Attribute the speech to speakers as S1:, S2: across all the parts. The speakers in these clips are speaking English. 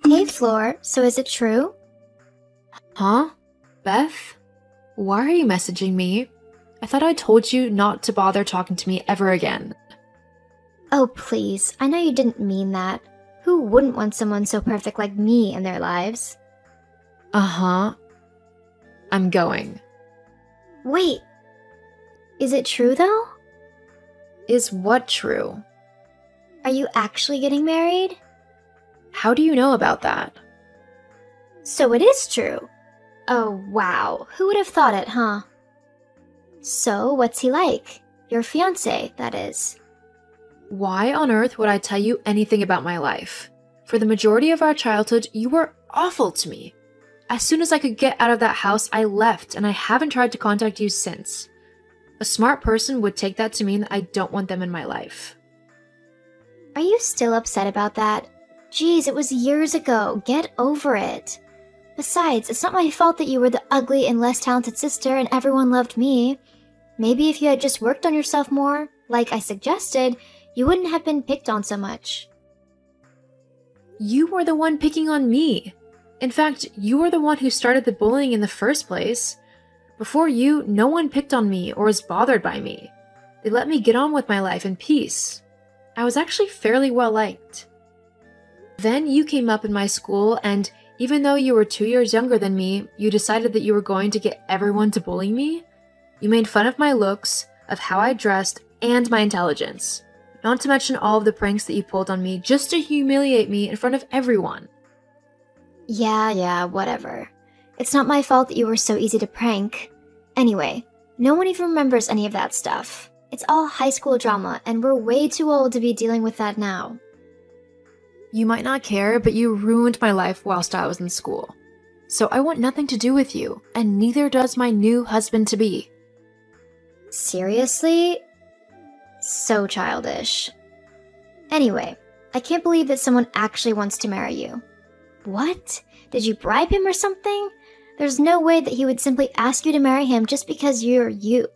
S1: Hey Floor, so is it true?
S2: Huh? Beth? Why are you messaging me? I thought I told you not to bother talking to me ever again.
S1: Oh please, I know you didn't mean that. Who wouldn't want someone so perfect like me in their lives?
S2: Uh-huh. I'm going.
S1: Wait, is it true though?
S2: Is what true?
S1: Are you actually getting married?
S2: How do you know about that?
S1: So it is true. Oh wow, who would have thought it, huh? So what's he like? Your fiancé, that is.
S2: Why on earth would I tell you anything about my life? For the majority of our childhood, you were awful to me. As soon as I could get out of that house, I left, and I haven't tried to contact you since. A smart person would take that to mean that I don't want them in my life.
S1: Are you still upset about that? Geez, it was years ago. Get over it. Besides, it's not my fault that you were the ugly and less talented sister and everyone loved me. Maybe if you had just worked on yourself more, like I suggested, you wouldn't have been picked on so much.
S2: You were the one picking on me. In fact, you were the one who started the bullying in the first place. Before you, no one picked on me or was bothered by me. They let me get on with my life in peace. I was actually fairly well liked. Then you came up in my school, and even though you were 2 years younger than me, you decided that you were going to get everyone to bully me? You made fun of my looks, of how I dressed, and my intelligence. Not to mention all of the pranks that you pulled on me just to humiliate me in front of everyone.
S1: Yeah, whatever. It's not my fault that you were so easy to prank. Anyway, no one even remembers any of that stuff. It's all high school drama, and we're way too old to be dealing with that now.
S2: You might not care, but you ruined my life whilst I was in school. So I want nothing to do with you, and neither does my new husband-to-be.
S1: Seriously? So childish. Anyway, I can't believe that someone actually wants to marry you. What? Did you bribe him or something? There's no way that he would simply ask you to marry him just because you're you.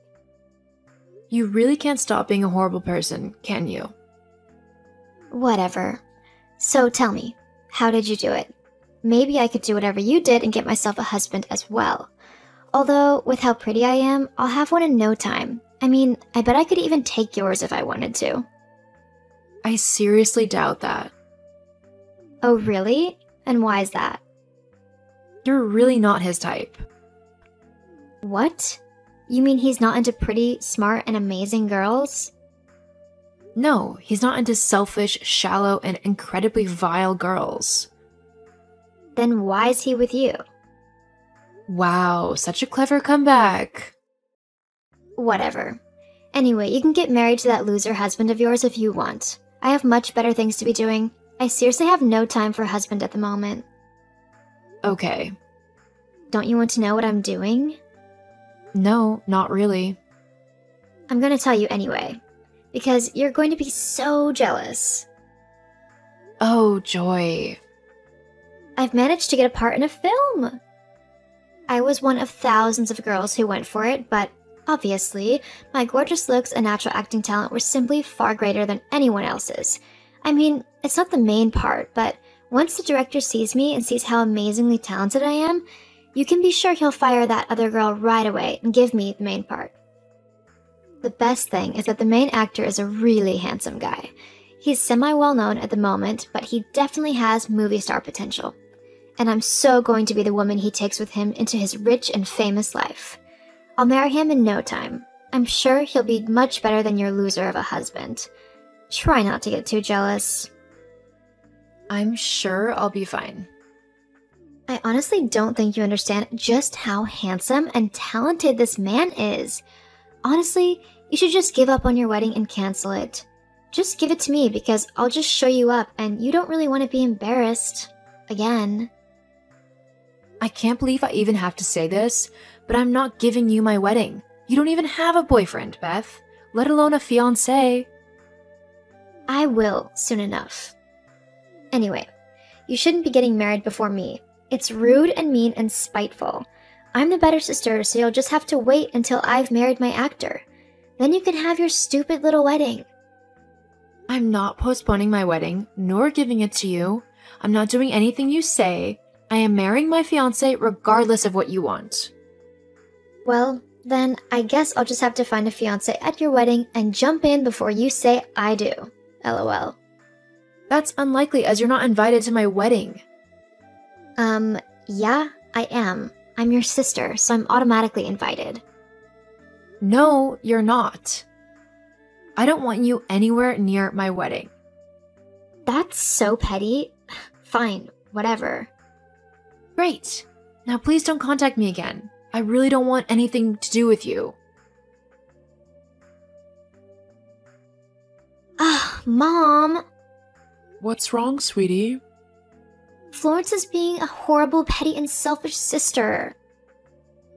S2: You really can't stop being a horrible person, can you?
S1: Whatever. So tell me, how did you do it? Maybe I could do whatever you did and get myself a husband as well. Although, with how pretty I am, I'll have one in no time. I mean, I bet I could even take yours if I wanted to.
S2: I seriously doubt that.
S1: Oh really? And why is that?
S2: You're really not his type.
S1: What? You mean he's not into pretty, smart, and amazing girls?
S2: No, he's not into selfish, shallow, and incredibly vile girls.
S1: Then why is he with you?
S2: Wow, such a clever comeback.
S1: Whatever. Anyway, you can get married to that loser husband of yours if you want. I have much better things to be doing. I seriously have no time for a husband at the moment.
S2: Okay.
S1: Don't you want to know what I'm doing?
S2: No, not really.
S1: I'm gonna tell you anyway, because you're going to be so jealous.
S2: Oh, joy.
S1: I've managed to get a part in a film! I was one of thousands of girls who went for it, but obviously, my gorgeous looks and natural acting talent were simply far greater than anyone else's. I mean, it's not the main part, but once the director sees me and sees how amazingly talented I am, you can be sure he'll fire that other girl right away and give me the main part. The best thing is that the main actor is a really handsome guy. He's semi-well-known at the moment, but he definitely has movie star potential. And I'm so going to be the woman he takes with him into his rich and famous life. I'll marry him in no time. I'm sure he'll be much better than your loser of a husband. Try not to get too jealous.
S2: I'm sure I'll be fine.
S1: I honestly don't think you understand just how handsome and talented this man is. Honestly, you should just give up on your wedding and cancel it. Just give it to me because I'll just show you up and you don't really want to be embarrassed. Again.
S2: I can't believe I even have to say this, but I'm not giving you my wedding. You don't even have a boyfriend, Beth, let alone a fiancé.
S1: I will, soon enough. Anyway, you shouldn't be getting married before me. It's rude and mean and spiteful. I'm the better sister, so you'll just have to wait until I've married my actor. Then you can have your stupid little wedding.
S2: I'm not postponing my wedding, nor giving it to you. I'm not doing anything you say. I am marrying my fiancé regardless of what you want.
S1: Well, then I guess I'll just have to find a fiancé at your wedding and jump in before you say I do. LOL.
S2: That's unlikely as you're not invited to my wedding.
S1: Yeah, I am. I'm your sister, so I'm automatically invited.
S2: No, you're not. I don't want you anywhere near my wedding.
S1: That's so petty. Fine, whatever.
S2: Great. Now please don't contact me again. I really don't want anything to do with you.
S1: Mom!
S3: What's wrong, sweetie?
S1: Florence is being a horrible, petty, and selfish sister.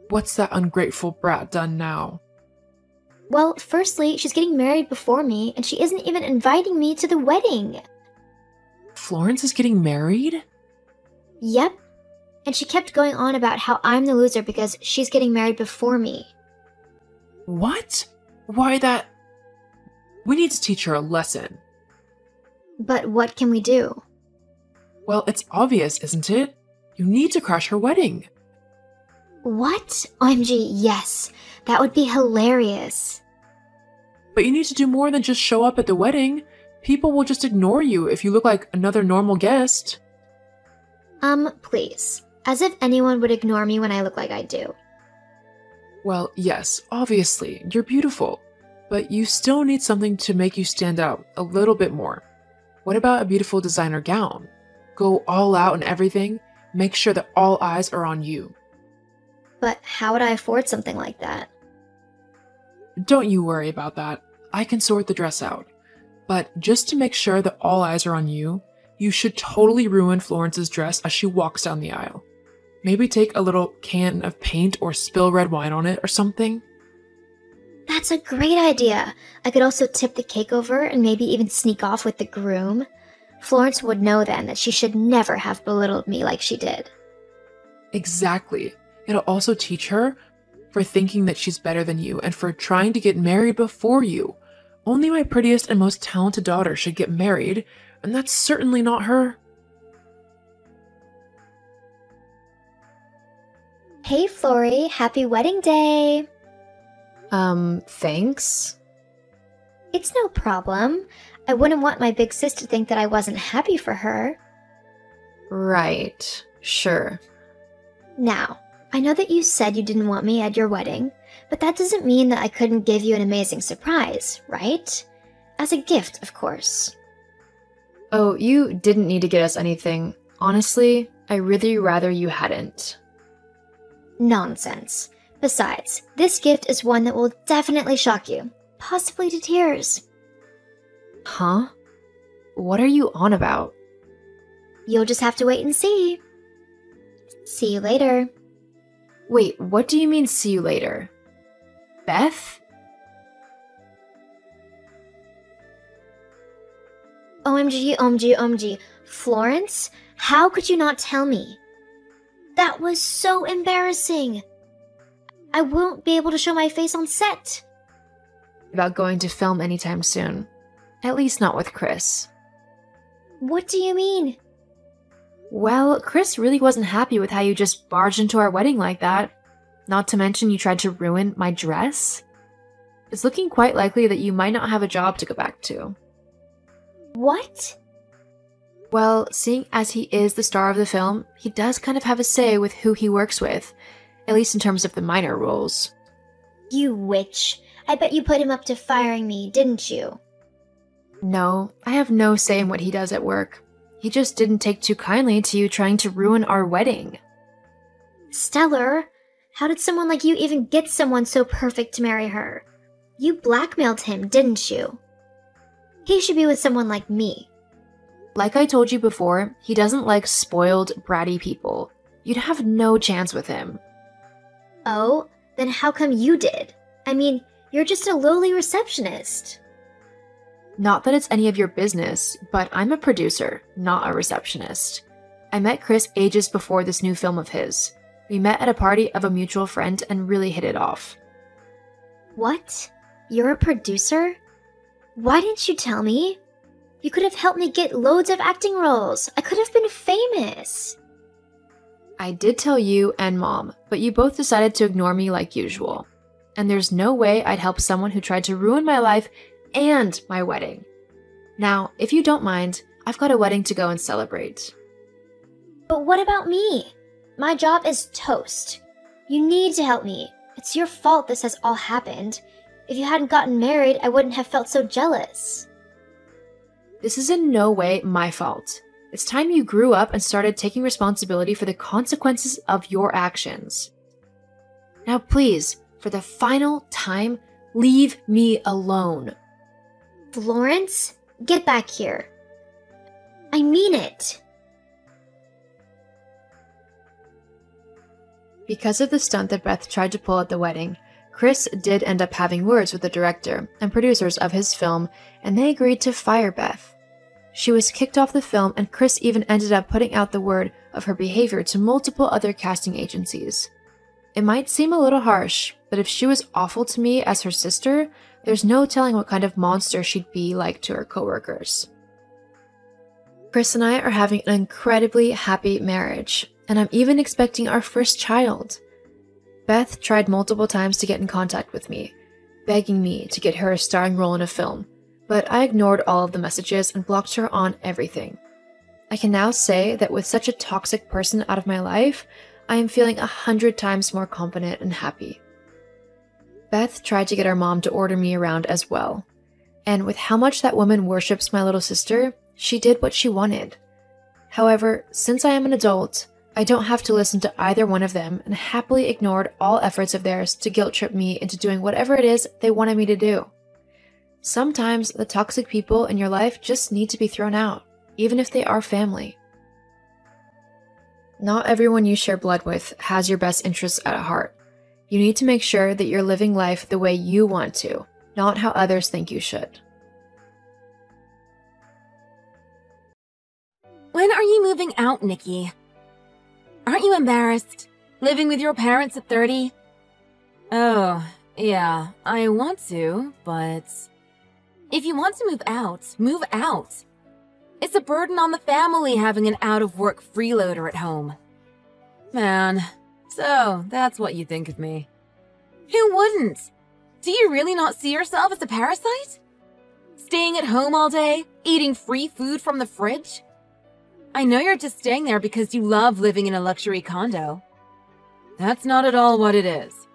S3: What's that ungrateful brat done now?
S1: Well, firstly, she's getting married before me, and she isn't even inviting me to the wedding.
S3: Florence is getting married?
S1: Yep. And she kept going on about how I'm the loser because she's getting married before me.
S3: What? Why that? We need to teach her a lesson.
S1: But what can we do?
S3: Well, it's obvious, isn't it? You need to crash her wedding.
S1: What? OMG, yes. That would be hilarious.
S3: But you need to do more than just show up at the wedding. People will just ignore you if you look like another normal guest.
S1: Please. As if anyone would ignore me when I look like I do.
S3: Well, yes, obviously, you're beautiful. But you still need something to make you stand out a little bit more. What about a beautiful designer gown? Go all out and everything. Make sure that all eyes are on you.
S1: But how would I afford something like that?
S3: Don't you worry about that. I can sort the dress out. But just to make sure that all eyes are on you, you should totally ruin Florence's dress as she walks down the aisle. Maybe take a little can of paint or spill red wine on it or something.
S1: That's a great idea. I could also tip the cake over and maybe even sneak off with the groom. Florence would know then that she should never have belittled me like she did.
S3: Exactly. It'll also teach her for thinking that she's better than you and for trying to get married before you. Only my prettiest and most talented daughter should get married, and that's certainly not her.
S1: Hey, Flory, happy wedding day!
S2: Thanks?
S1: It's no problem. I wouldn't want my big sis to think that I wasn't happy for her.
S2: Right, sure.
S1: Now, I know that you said you didn't want me at your wedding, but that doesn't mean that I couldn't give you an amazing surprise, right? As a gift, of course.
S2: Oh, you didn't need to get us anything. Honestly, I really rather you hadn't.
S1: Nonsense. Besides, this gift is one that will definitely shock you, possibly to tears.
S2: Huh? What are you on about?
S1: You'll just have to wait and see. See you later.
S2: Wait, what do you mean see you later? Beth?
S1: OMG, OMG, OMG. Florence? How could you not tell me? That was so embarrassing. I won't be able to show my face on set.
S2: About going to film anytime soon. At least not with Chris.
S1: What do you mean?
S2: Well, Chris really wasn't happy with how you just barged into our wedding like that. Not to mention you tried to ruin my dress. It's looking quite likely that you might not have a job to go back to.
S1: What?
S2: Well, seeing as he is the star of the film, he does kind of have a say with who he works with, at least in terms of the minor roles.
S1: You witch. I bet you put him up to firing me, didn't you?
S2: No, I have no say in what he does at work. He just didn't take too kindly to you trying to ruin our wedding.
S1: Stellar, how did someone like you even get someone so perfect to marry her? You blackmailed him, didn't you? He should be with someone like me.
S2: Like I told you before, he doesn't like spoiled, bratty people. You'd have no chance with him.
S1: Oh, then how come you did? I mean, you're just a lowly receptionist.
S2: Not that it's any of your business, but I'm a producer, not a receptionist. I met Chris ages before this new film of his. We met at a party of a mutual friend and really hit it off.
S1: What? You're a producer? Why didn't you tell me? You could have helped me get loads of acting roles. I could have been famous.
S2: I did tell you and Mom, but you both decided to ignore me like usual. And there's no way I'd help someone who tried to ruin my life and my wedding. Now, if you don't mind, I've got a wedding to go and celebrate.
S1: But what about me? My job is toast. You need to help me. It's your fault this has all happened. If you hadn't gotten married, I wouldn't have felt so jealous.
S2: This is in no way my fault. It's time you grew up and started taking responsibility for the consequences of your actions. Now please, for the final time, leave me alone.
S1: Florence, get back here. I mean it.
S2: Because of the stunt that Beth tried to pull at the wedding, Chris did end up having words with the director and producers of his film, and they agreed to fire Beth. She was kicked off the film, and Chris even ended up putting out the word of her behavior to multiple other casting agencies. It might seem a little harsh, but if she was awful to me as her sister, there's no telling what kind of monster she'd be like to her coworkers. Chris and I are having an incredibly happy marriage, and I'm even expecting our first child. Beth tried multiple times to get in contact with me, begging me to get her a starring role in a film, but I ignored all of the messages and blocked her on everything. I can now say that with such a toxic person out of my life, I am feeling 100 times more confident and happy. Beth tried to get our mom to order me around as well, and with how much that woman worships my little sister, she did what she wanted. However, since I am an adult, I don't have to listen to either one of them and happily ignored all efforts of theirs to guilt trip me into doing whatever it is they wanted me to do. Sometimes the toxic people in your life just need to be thrown out, even if they are family. Not everyone you share blood with has your best interests at heart. You need to make sure that you're living life the way you want to, not how others think you should.
S4: When are you moving out, Nikki? Aren't you embarrassed? Living with your parents at 30? Oh, yeah, I want to, but... If you want to move out, move out. It's a burden on the family having an out-of-work freeloader at home. Man, so that's what you think of me. Who wouldn't? Do you really not see yourself as a parasite? Staying at home all day, eating free food from the fridge? I know you're just staying there because you love living in a luxury condo. That's not at all what it is.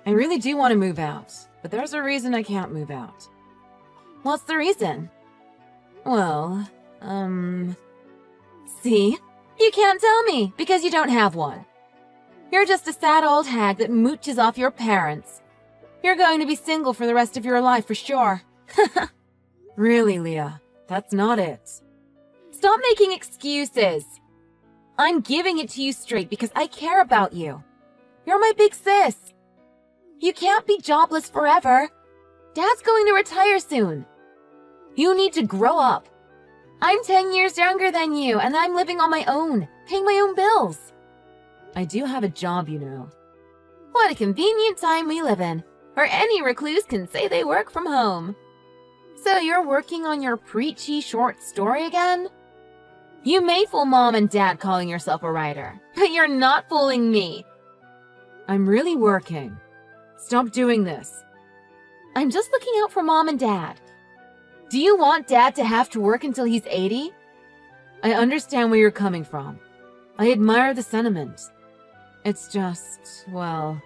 S4: I really do want to move out, but there's a reason I can't move out. What's the reason? Well, see? You can't tell me because you don't have one. You're just a sad old hag that mooches off your parents. You're going to be single for the rest of your life for sure. Really, Leah, that's not it. Stop making excuses. I'm giving it to you straight because I care about you. You're my big sis. You can't be jobless forever. Dad's going to retire soon. You need to grow up. I'm 10 years younger than you, and I'm living on my own, paying my own bills. I do have a job, you know. What a convenient time we live in, where any recluse can say they work from home. So you're working on your preachy short story again? You may fool Mom and Dad calling yourself a writer, but you're not fooling me. I'm really working. Stop doing this. I'm just looking out for Mom and Dad. Do you want Dad to have to work until he's 80? I understand where you're coming from. I admire the sentiment. It's just, well...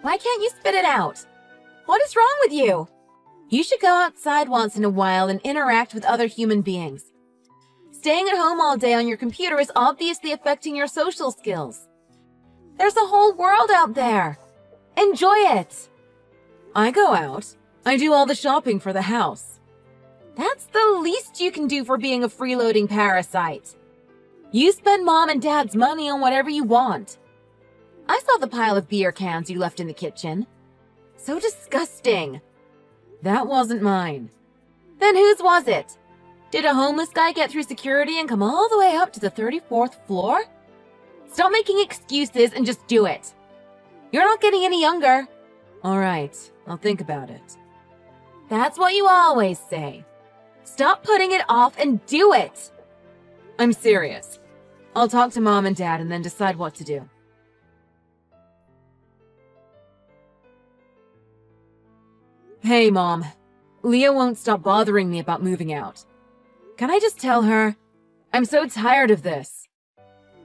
S4: Why can't you spit it out? What is wrong with you? You should go outside once in a while and interact with other human beings. Staying at home all day on your computer is obviously affecting your social skills. There's a whole world out there. Enjoy it. I go out. I do all the shopping for the house. That's the least you can do for being a freeloading parasite. You spend Mom and Dad's money on whatever you want. I saw the pile of beer cans you left in the kitchen. So disgusting. That wasn't mine. Then whose was it? Did a homeless guy get through security and come all the way up to the 34th floor? Stop making excuses and just do it. You're not getting any younger. All right, I'll think about it. That's what you always say. Stop putting it off and do it! I'm serious. I'll talk to Mom and Dad and then decide what to do. Hey, Mom. Leah won't stop bothering me about moving out. Can I just tell her? I'm so tired of this.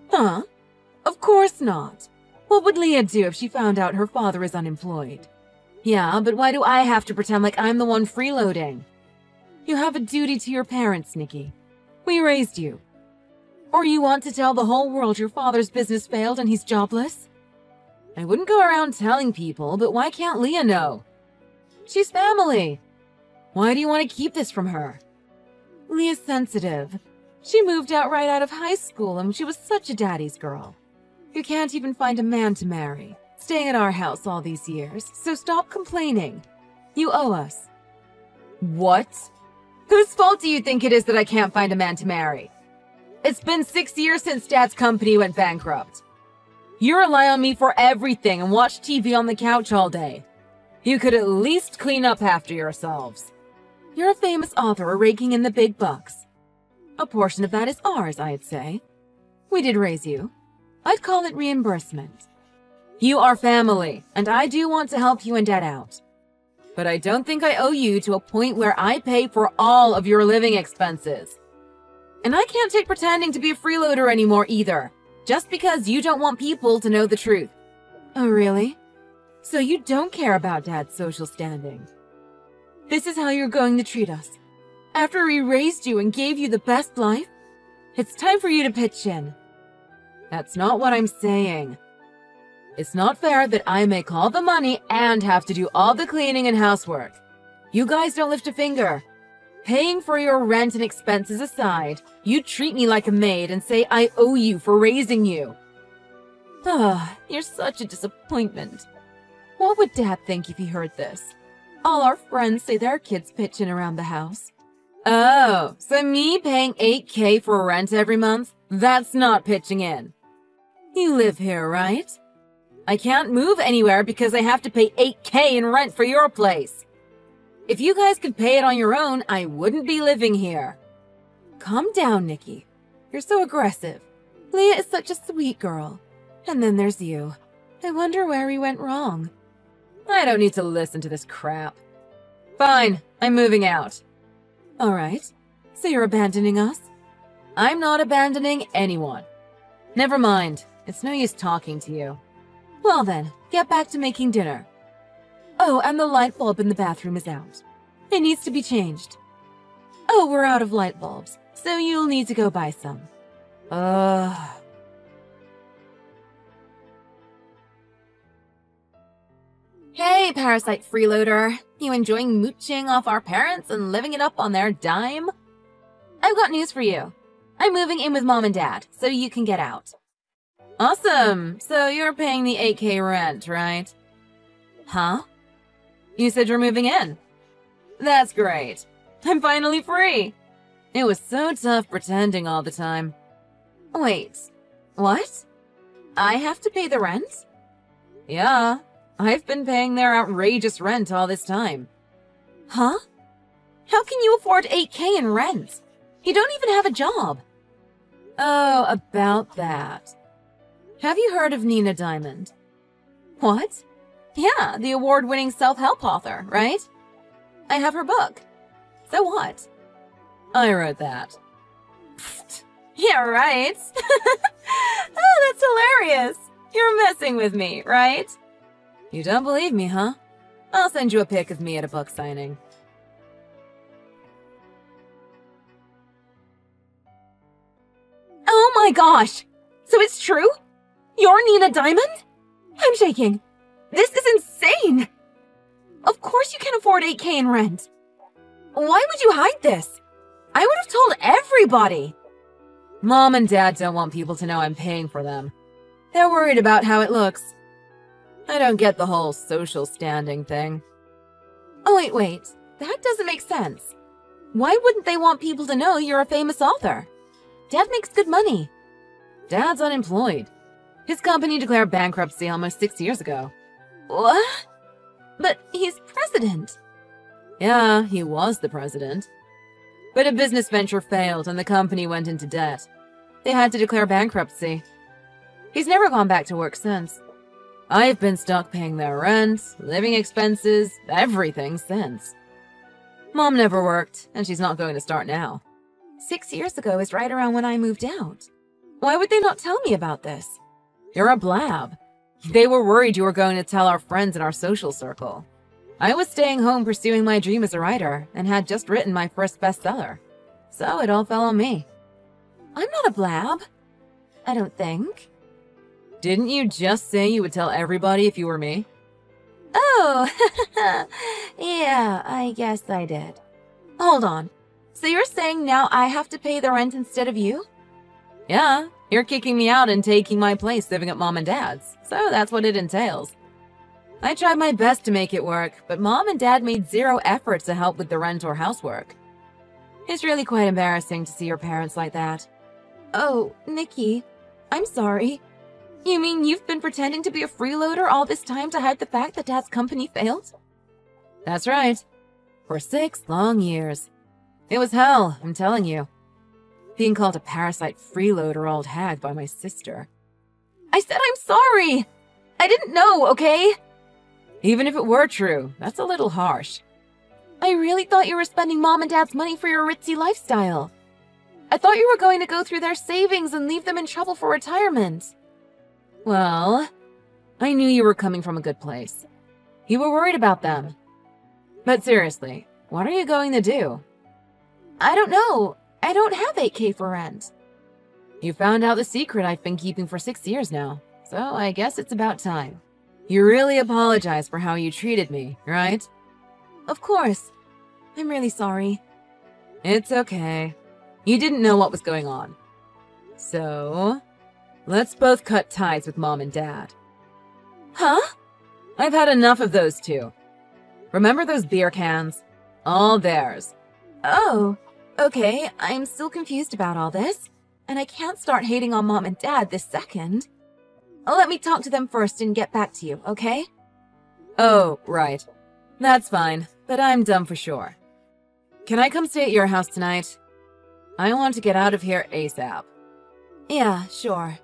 S4: Huh? Of course not. What would Leah do if she found out her father is unemployed? Yeah, but why do I have to pretend like I'm the one freeloading? You have a duty to your parents, Nikki. We raised you. Or you want to tell the whole world your father's business failed and he's jobless? I wouldn't go around telling people, but why can't Leah know? She's family. Why do you want to keep this from her? Leah's sensitive. She moved out right out of high school and she was such a daddy's girl. You can't even find a man to marry, staying at our house all these years, so stop complaining. You owe us. What? Whose fault do you think it is that I can't find a man to marry? It's been 6 years since Dad's company went bankrupt. You rely on me for everything and watch TV on the couch all day. You could at least clean up after yourselves. You're a famous author raking in the big bucks. A portion of that is ours, I'd say. We did raise you. I'd call it reimbursement. You are family, and I do want to help you and Dad out. But I don't think I owe you to a point where I pay for all of your living expenses. And I can't take pretending to be a freeloader anymore either, just because you don't want people to know the truth. Oh, really? So you don't care about Dad's social standing? This is how you're going to treat us? After we raised you and gave you the best life? It's time for you to pitch in. That's not what I'm saying. It's not fair that I make all the money and have to do all the cleaning and housework. You guys don't lift a finger. Paying for your rent and expenses aside, you treat me like a maid and say I owe you for raising you. Ah, you're such a disappointment. What would Dad think if he heard this? All our friends say their kids pitch in around the house. Oh, so me paying $8,000 for rent every month? That's not pitching in. You live here, right? I can't move anywhere because I have to pay $8,000 in rent for your place. If you guys could pay it on your own, I wouldn't be living here. Calm down, Nikki. You're so aggressive. Leah is such a sweet girl. And then there's you. I wonder where we went wrong. I don't need to listen to this crap. Fine, I'm moving out. All right, so you're abandoning us? I'm not abandoning anyone. Never mind, it's no use talking to you. Well then, get back to making dinner. Oh, and the light bulb in the bathroom is out. It needs to be changed. Oh, we're out of light bulbs, so you'll need to go buy some. Hey, parasite freeloader. You enjoying mooching off our parents and living it up on their dime? I've got news for you. I'm moving in with Mom and Dad, so you can get out. Awesome! So you're paying the $8,000 rent, right? Huh? You said you're moving in. That's great. I'm finally free. It was so tough pretending all the time. Wait, what? I have to pay the rent? Yeah, I've been paying their outrageous rent all this time. Huh? How can you afford $8,000 in rent? You don't even have a job. Oh, about that. Have you heard of Nina Diamond? What? Yeah, the award-winning self-help author, right? I have her book. So what? I wrote that. Pfft. Yeah, right. Oh, that's hilarious. You're messing with me, right? You don't believe me, huh? I'll send you a pic of me at a book signing. Oh my gosh! So it's true? You're Nina Diamond? I'm shaking. This is insane! Of course you can't afford $8,000 in rent. Why would you hide this? I would have told everybody. Mom and Dad don't want people to know I'm paying for them. They're worried about how it looks. I don't get the whole social standing thing. Oh, wait. That doesn't make sense. Why wouldn't they want people to know you're a famous author? Dad makes good money. Dad's unemployed. His company declared bankruptcy almost 6 years ago. What? But he's president. Yeah, he was the president. But a business venture failed and the company went into debt. They had to declare bankruptcy. He's never gone back to work since. I've been stuck paying their rent, living expenses, everything since. Mom never worked, and she's not going to start now. 6 years ago is right around when I moved out. Why would they not tell me about this? You're a blab. They were worried you were going to tell our friends in our social circle. I was staying home pursuing my dream as a writer and had just written my first bestseller. So it all fell on me. I'm not a blab. I don't think. Didn't you just say you would tell everybody if you were me? Oh, yeah, I guess I did. Hold on. So you're saying now I have to pay the rent instead of you? Yeah, you're kicking me out and taking my place living at Mom and Dad's, so that's what it entails. I tried my best to make it work, but Mom and Dad made zero effort to help with the rent or housework. It's really quite embarrassing to see your parents like that. Oh, Nikki, I'm sorry. You mean you've been pretending to be a freeloader all this time to hide the fact that Dad's company failed? That's right. For 6 long years. It was hell, I'm telling you. Being called a parasite freeloader old hag by my sister. I said I'm sorry! I didn't know, okay? Even if it were true, that's a little harsh. I really thought you were spending Mom and Dad's money for your ritzy lifestyle. I thought you were going to go through their savings and leave them in trouble for retirement. Well, I knew you were coming from a good place. You were worried about them. But seriously, what are you going to do? I don't know. I don't have $8K for rent. You found out the secret I've been keeping for 6 years now, so I guess it's about time. You really apologize for how you treated me, right? Of course. I'm really sorry. It's okay. You didn't know what was going on. So, let's both cut ties with Mom and Dad. Huh? I've had enough of those two. Remember those beer cans? All theirs. Oh, okay. I'm still confused about all this, and I can't start hating on Mom and Dad this second. Let me talk to them first and get back to you, okay? Oh, right. That's fine, but I'm done for sure. Can I come stay at your house tonight? I want to get out of here ASAP. Yeah, sure.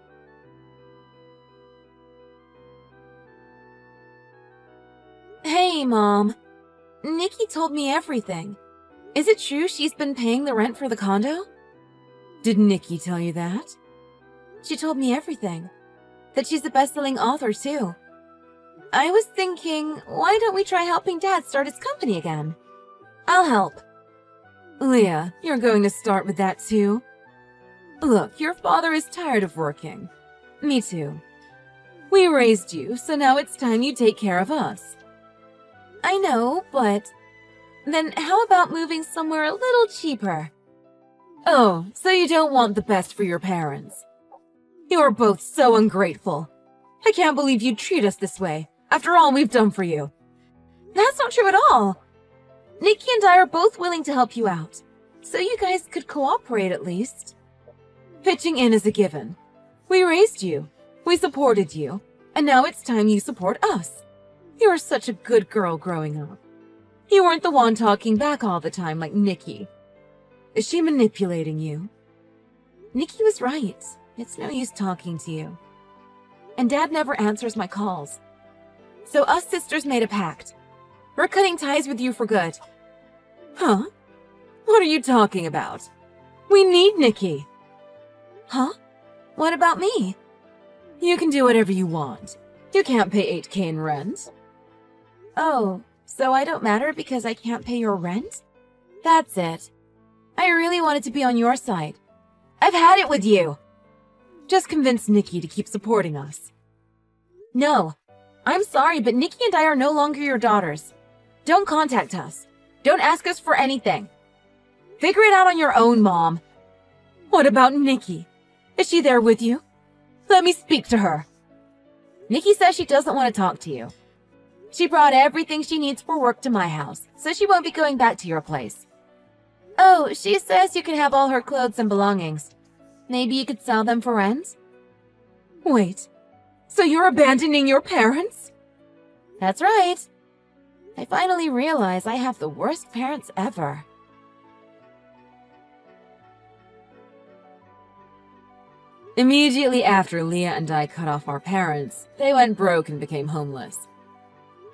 S4: Hey, Mom. Nikki told me everything. Is it true she's been paying the rent for the condo? Did Nikki tell you that? She told me everything. That she's a best-selling author, too. I was thinking, why don't we try helping Dad start his company again? I'll help. Leah, you're going to start with that, too? Look, your father is tired of working. Me too. We raised you, so now it's time you take care of us. I know, but... Then how about moving somewhere a little cheaper? Oh, so you don't want the best for your parents. You're both so ungrateful. I can't believe you'd treat us this way, after all we've done for you. That's not true at all. Nikki and I are both willing to help you out, so you guys could cooperate at least. Pitching in is a given. We raised you, we supported you, and now it's time you support us. You were such a good girl growing up. You weren't the one talking back all the time like Nikki. Is she manipulating you? Nikki was right. It's no use talking to you. And Dad never answers my calls. So us sisters made a pact. We're cutting ties with you for good. Huh? What are you talking about? We need Nikki. Huh? What about me? You can do whatever you want. You can't pay $8K in rent. Oh, so I don't matter because I can't pay your rent? That's it. I really wanted to be on your side. I've had it with you. Just convince Nikki to keep supporting us. No. I'm sorry, but Nikki and I are no longer your daughters. Don't contact us. Don't ask us for anything. Figure it out on your own, Mom. What about Nikki? Is she there with you? Let me speak to her. Nikki says she doesn't want to talk to you. She brought everything she needs for work to my house, so she won't be going back to your place. Oh, she says you can have all her clothes and belongings. Maybe you could sell them for rent? Wait, so you're abandoning your parents? That's right. I finally realize I have the worst parents ever. Immediately after Leah and I cut off our parents, they went broke and became homeless.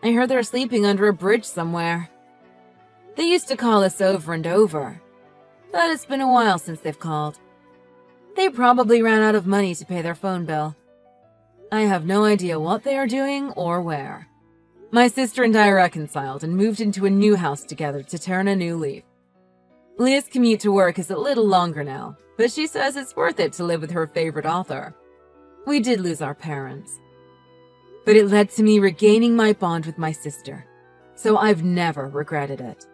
S4: I heard they're sleeping under a bridge somewhere. They used to call us over and over, but it's been a while since they've called. They probably ran out of money to pay their phone bill. I have no idea what they are doing or where. My sister and I reconciled and moved into a new house together to turn a new leaf. Leah's commute to work is a little longer now, but she says it's worth it to live with her favorite author. We did lose our parents, but it led to me regaining my bond with my sister, so I've never regretted it.